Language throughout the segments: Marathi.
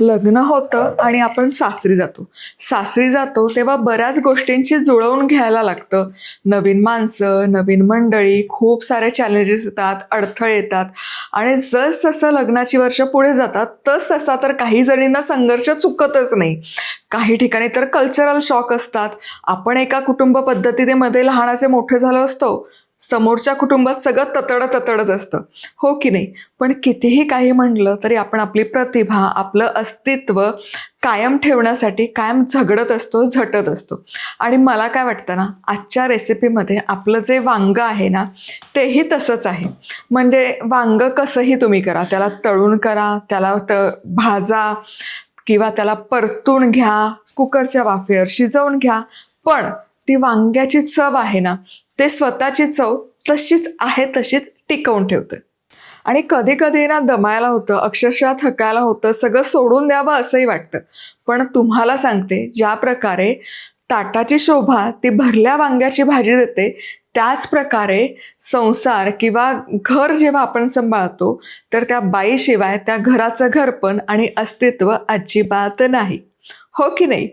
लग्न होतं आणि आपण सासरी जातो तेव्हा बऱ्याच गोष्टींची जुळवून घ्यायला लागतं. नवीन माणसं, नवीन मंडळी, खूप सारे चॅलेंजेस येतात, अडथळे येतात आणि जसं लग्नाची वर्ष पुढे जातात तसा तर काही जणींना संघर्ष चुकतच नाही. काही ठिकाणी तर कल्चरल शॉक असतात. आपण एका कुटुंब पद्धतीमध्ये लहानाचे मोठे झालो असतो, समोरच्या कुटुंबात सगळं ततडच असतं, हो की नाही? पण कितीही काही म्हणलं तरी आपण आपली प्रतिभा, आपलं अस्तित्व कायम ठेवण्यासाठी कायम झगडत असतो, झटत असतो. आणि मला काय वाटतं ना, आजच्या रेसिपीमध्ये आपलं जे वांगं आहे ना, तेही तसंच आहे. म्हणजे वांगं कसंही तुम्ही करा, त्याला तळून करा, त्याला भाजा किंवा त्याला परतून घ्या, कुकरच्या वाफेवर शिजवून घ्या, पण ती वांग्याची चव आहे ना, ते स्वतःची चव तशीच आहे तशीच टिकवून ठेवते. आणि कधी कधी ना दमायला होतं, अक्षरशः थकायला होतं, सगळं सोडून द्यावं असंही वाटतं. पण तुम्हाला सांगते, ज्या प्रकारे ताटाची शोभा ती भरल्या वांग्याची भाजी देते, त्याच प्रकारे संसार किंवा घर जेव्हा आपण सांभाळतो तर त्या बाईशिवाय त्या घराचं घरपण आणि अस्तित्व अजिबात नाही, हो की नाही?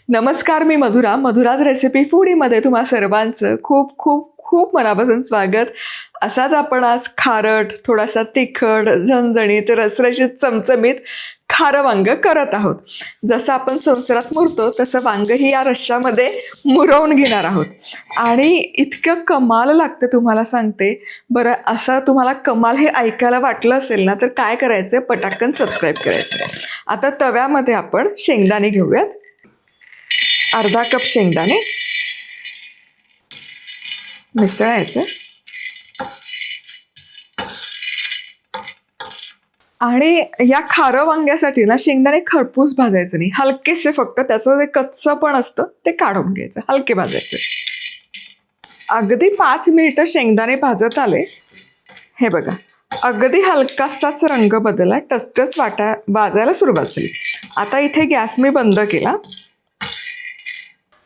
नमस्कार, मी मधुराज रेसिपी फूडीमध्ये तुम्हा सर्वांचं खूप खूप खूप मनापासून स्वागत. असाच आपण आज खारट, थोडासा तिखट, झणझणीत, रसरशीत, चमचमीत खारं वांग करत आहोत. जसं आपण संसारात मुरतो तसं वांगही या रश्श्यामध्ये मुरवून घेणार आहोत. आणि इतकं कमाल लागतं, तुम्हाला सांगते. बरं, असं तुम्हाला कमाल हे ऐकायला वाटलं असेल ना, तर काय करायचं, पटाकन सबस्क्राईब करायचं. आता तव्यामध्ये आपण शेंगदाणे घेऊयात. अर्धा कप शेंगदाणे मिसळायचे आणि या खारं वांग्यासाठी ना शेंगदाणे खरपूस भाजायचे नाही, हलकेसे, फक्त त्याचं जे कच्चं पण असतं ते काढून घ्यायचं, हलके भाजायचे. अगदी 5 मिनिटं शेंगदाणे भाजत आले, हे बघा, अगदी हलकासाच रंग बदलला, टसटस भाजायला सुरुवात झाली. आता इथे गॅस मी बंद केला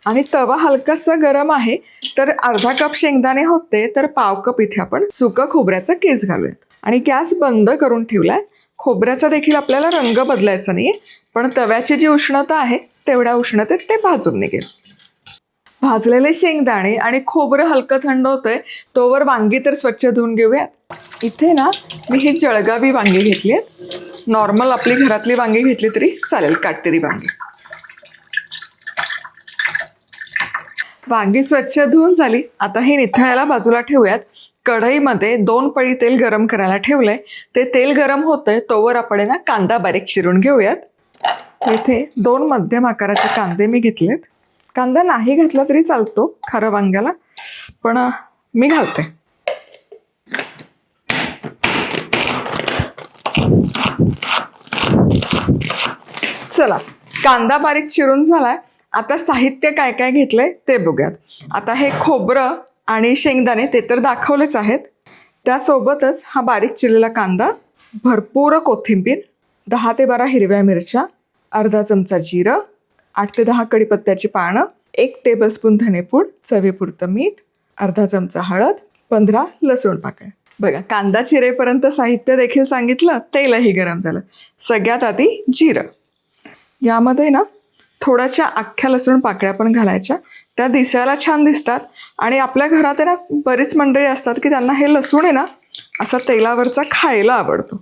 आणि तवा हलकासा गरम आहे. तर अर्धा कप शेंगदाणे होते, तर पाव कप इथे आपण सुकं खोबऱ्याचा कीस घालूयात आणि गॅस बंद करून ठेवलाय. खोबऱ्याचा देखील आपल्याला रंग बदलायचा नाहीये, पण तव्याची जी उष्णता आहे तेवढ्या उष्णतेत ते भाजून निघेल. भाजलेले शेंगदाणे आणि खोबरं हलकं थंड होतंय तोवर वांगी तर स्वच्छ धुवून घेऊयात. इथे ना मी ही जळगावी वांगी घेतली आहेत. नॉर्मल आपली घरातली वांगी घेतली तरी चालेल, काटेरी वांगी. वांगी स्वच्छ धुवून झाली. आता हे निथळायला बाजूला ठेवूयात. कढईमध्ये 2 पळी तेल गरम करायला ठेवलंय. ते तेल गरम होतंय तोवर आपण ना कांदा बारीक चिरून घेऊयात. इथे 2 मध्यम आकाराचे कांदे मी घेतलेत. कांदा नाही घातला तरी चालतो खारं वांग्याला, पण मी घालते. चला, कांदा बारीक चिरून झालाय. आता साहित्य काय काय घेतलंय ते बघूयात. आता हे खोबरं आणि शेंगदाणे ते तर दाखवलेच आहेत. त्यासोबतच हा बारीक चिरलेला कांदा, भरपूर कोथिंबीर, 10 ते 12 हिरव्या मिरच्या, अर्धा चमचा जिरं, 8 ते 10 कढीपत्त्याची पानं, 1 टेबलस्पून धनेपूड, चवीपुरतं मीठ, अर्धा चमचा हळद, 15 लसूण पाकळ्या. बघा, कांदा चिरेपर्यंत साहित्य देखील सांगितलं, तेलही गरम झालं. सगळ्यात आधी जिरं. यामध्ये ना थोड्याशा अख्ख्या लसूण पाकळ्या पण घालायच्या, त्या दिसायला छान दिसतात. आणि आपल्या घरात आहे ना बरीच मंडळी असतात की त्यांना हे लसूण आहे ना असा तेलावरचा खायला आवडतो.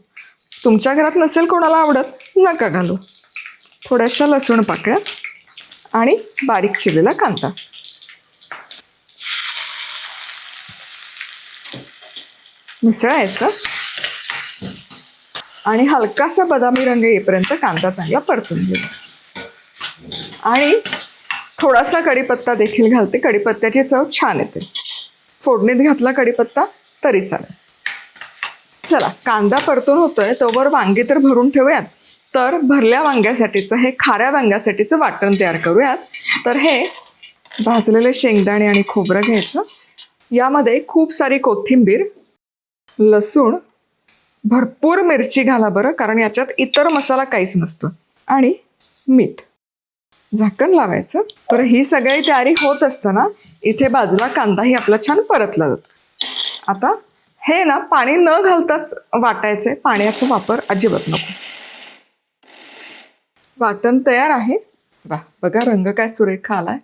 तुमच्या घरात नसेल कोणाला आवडत, नका घालू. थोड्याशा लसूण पाकळ्या आणि बारीक चिरलेला कांदा. मिसळायचं आणि हलकासा बदामी रंग येईपर्यंत कांदा चांगला परतून घ्यायचा. आणि थोडासा कढीपत्ता देखील घालते, कढीपत्त्याची चव छान येते. फोडणीत घातला कढीपत्ता तरी चालेल. चला, कांदा परतून होतोय तोवर वांगी तर भरून ठेवूयात. तर भरल्या वांग्यासाठीचं, हे खाऱ्या वांग्यासाठीचं वाटण तयार करूयात. तर हे भाजलेले शेंगदाणे आणि खोबरं घ्यायचं. यामध्ये खूप सारी कोथिंबीर, लसूण, भरपूर मिरची घाला बरं, कारण याच्यात इतर मसाला काहीच नसतो, आणि मीठ. झाकण लावायचं. बरं, ही सगळी तयारी होत असताना इथे बाजूला कांदाही आपला छान परतला जातो. आता हे ना पाणी न घालताच वाटायचे, पाण्याचा वापर अजिबात नको. वाटण तयार आहे. वा, बघा रंग काय सुरेख आलाय.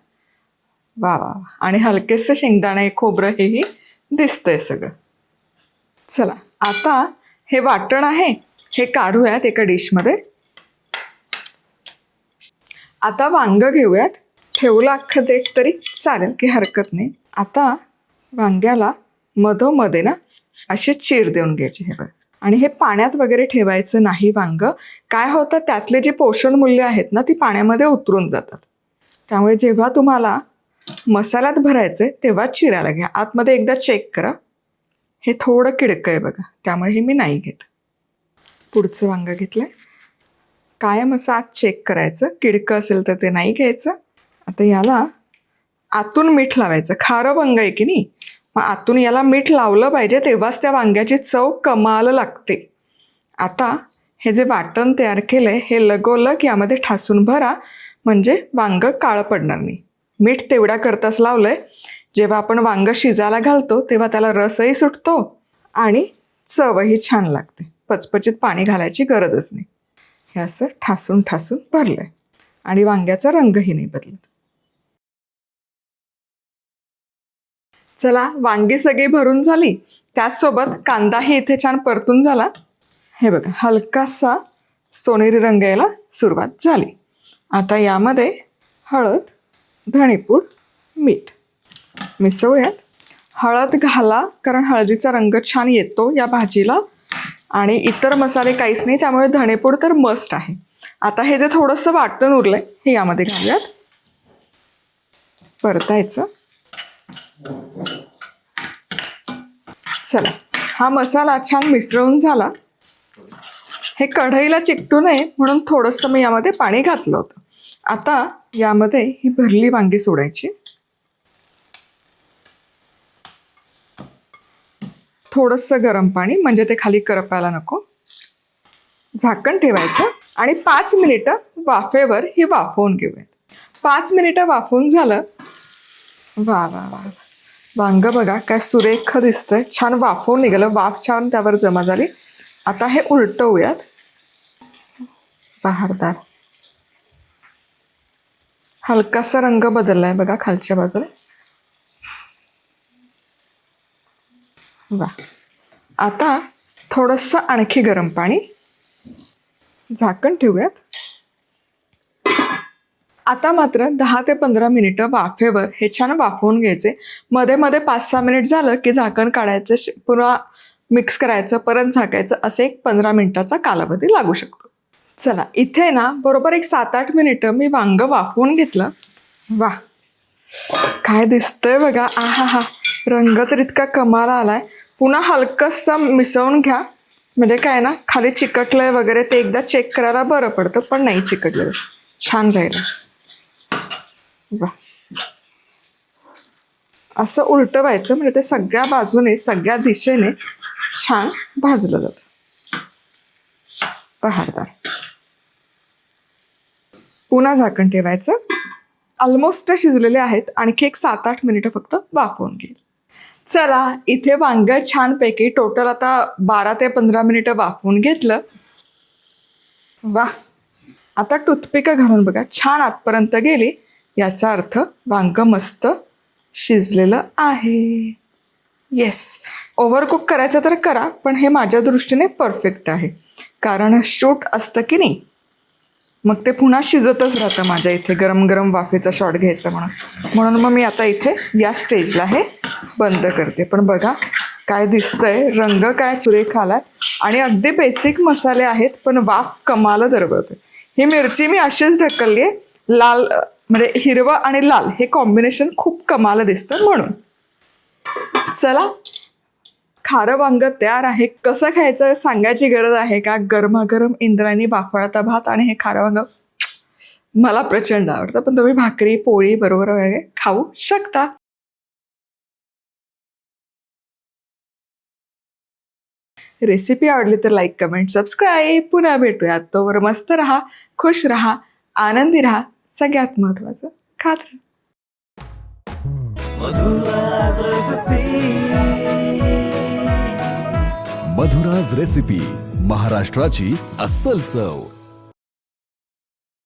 वा वा वा. आणि हलकेसे शेंगदाणे खोबरं हेही दिसतंय सगळं. चला आता हे वाटण आहे हे काढूयात एका डिशमध्ये. आता वांग घेऊयात. ठेवलं अख्खं देठ तरी चालेल, की हरकत नाही. आता वांग्याला मधोमध्ये ना अशी चीर देऊन घ्यायची. हे बघ. आणि हे पाण्यात वगैरे ठेवायचं नाही वांग. काय होतं, त्यातले जे पोषण मूल्य आहेत ना ती पाण्यामध्ये उतरून जातात. त्यामुळे जेव्हा तुम्हाला मसाल्यात भरायचंय तेव्हा चिरायला घ्या. आतमध्ये एकदा चेक करा. हे थोडं किडकं आहे बघा, त्यामुळे हे मी नाही घेत. पुढचं वांग घेतलंय. कायम असं आत चेक करायचं, किडकं असेल तर ते नाही घ्यायचं. आता याला आतून मीठ लावायचं. खारं वांग आहे की नाही, मग आतून याला मीठ लावलं पाहिजे, तेव्हाच त्या वांग्याची चव कमाल लागते. आता हे जे वाटण तयार केलंय हे लगोलग यामध्ये ठासून भरा, म्हणजे वांग काळं पडणार नाही. मीठ तेवढ्या करताच लावलंय. जेव्हा आपण वांग शिजायला घालतो तेव्हा त्याला रसही सुटतो आणि चवही छान लागते. पचपचीत पाणी घालायची गरजच नाही. हे असं ठासून ठासून भरलंय आणि वांग्याचा रंगही नाही बदलत. चला, वांगी सगळी भरून झाली. त्याचसोबत कांदाही इथे छान परतून झाला. हे बघा, हलकासा सोनेरी रंग यायला सुरुवात झाली. आता यामध्ये हळद, धणेपूड, मीठ मिसळूयात. हळद घाला, कारण हळदीचा रंग छान येतो या भाजीला. आणि इतर मसाले काहीच नाही, त्यामुळे धणेपूड तर मस्ट आहे. आता हे जे थोडंसं वाटण उरलंय हे यामध्ये घालूयात. परतायचं. चला, हा मसाला छान मिसळून झाला. हे कढईला चिकटू नये म्हणून थोडंसं मी यामध्ये पाणी घातलं होतं. आता यामध्ये ही भरली वांगी सोडायची. थोडंसं गरम पाणी, म्हणजे ते खाली करपायला नको. झाकण ठेवायचं आणि 5 मिनिटं वाफेवर ही वाफवून घेऊयात. 5 मिनिटं वाफवून झालं. वा वा वा, वांग बघा काय सुरेख दिसतंय. छान वाफवून निघालं, वाफ छान त्यावर जमा झाली. आता हे उलटवूयात. बहारदार हलकासा रंग बदललाय बघा खालच्या बाजूला. वा, आता थोडंसं आणखी गरम पाणी. झाकण ठेवूयात. आता मात्र 10 ते 15 मिनिटं वाफेवर हे छान वाफवून घ्यायचे. मध्ये मध्ये 5-6 मिनिट झालं की झाकण काढायचं, पुन्हा मिक्स करायचं, परत झाकायचं. असे एक 15 मिनिटाचा कालावधी लागू शकतो. चला, इथे ना बरोबर एक 7-8 मिनिटं मी वांग वाफवून घेतलं. वा, काय दिसतंय बघा. आहा हा, रंग तर इतका कमाल आलाय. पुन्हा हलकंसं मिसळून घ्या, म्हणजे काय ना खाली चिकटलंय वगैरे ते एकदा चेक करायला बरं पडतं. पण नाही चिकटलं, छान राहिलं. वा, असं उलटवायचं, म्हणजे ते सगळ्या बाजूने सगळ्या दिशेने छान भाजलं जातं. बहारदार. पुन्हा झाकण ठेवायचं. ऑलमोस्ट शिजलेले आहेत. आणखी एक 7-8 मिनिटं फक्त वाफवून घेईल. चला, इथे वांग छानपैकी टोटल आता 12 ते 15 मिनिटं वाफवून घेतलं. वा, आता टूथपिक घालून बघा, छान आतपर्यंत गेली. याचा अर्थ वांग मस्त शिजलेलं आहे. येस, ओव्हरकुक करायचं तर करा, पण हे माझ्या दृष्टीने परफेक्ट आहे. कारण शूट असतं की नाही, मग ते पुन्हा शिजतच राहतं माझ्या इथे. गरम गरम वाफेचा शॉट घ्यायचा म्हणून मग मी आता इथे या स्टेजला हे बंद करते. पण बघा काय दिसतंय, रंग काय सुरेख आलाय. आणि अगदी बेसिक मसाले आहेत, पण वाफ कमाल दरवळतोय. ही मिरची मी अशीच ढकलली आहे. लाल म्हणजे हिरवा आणि लाल हे कॉम्बिनेशन खूप कमाल दिसतं म्हणून. चला, खारं वांग तयार आहे. कसं खायचं सांगायची गरज आहे का? गरमागरम इंद्रायणी बाफळता भात आणि हे खारं वांग मला प्रचंड आवडतं. पण तुम्ही भाकरी पोळी बरोबर वगैरे खाऊ शकता. रेसिपी आवडली तर लाईक, कमेंट, सबस्क्राईब. पुन्हा भेटूयात. तोवर मस्त राहा, खुश राहा, आनंदी राहा. सगळ्यात महत्वाचं खात राहा. मधुराज रेसिपी, महाराष्ट्राची अस्सल चव.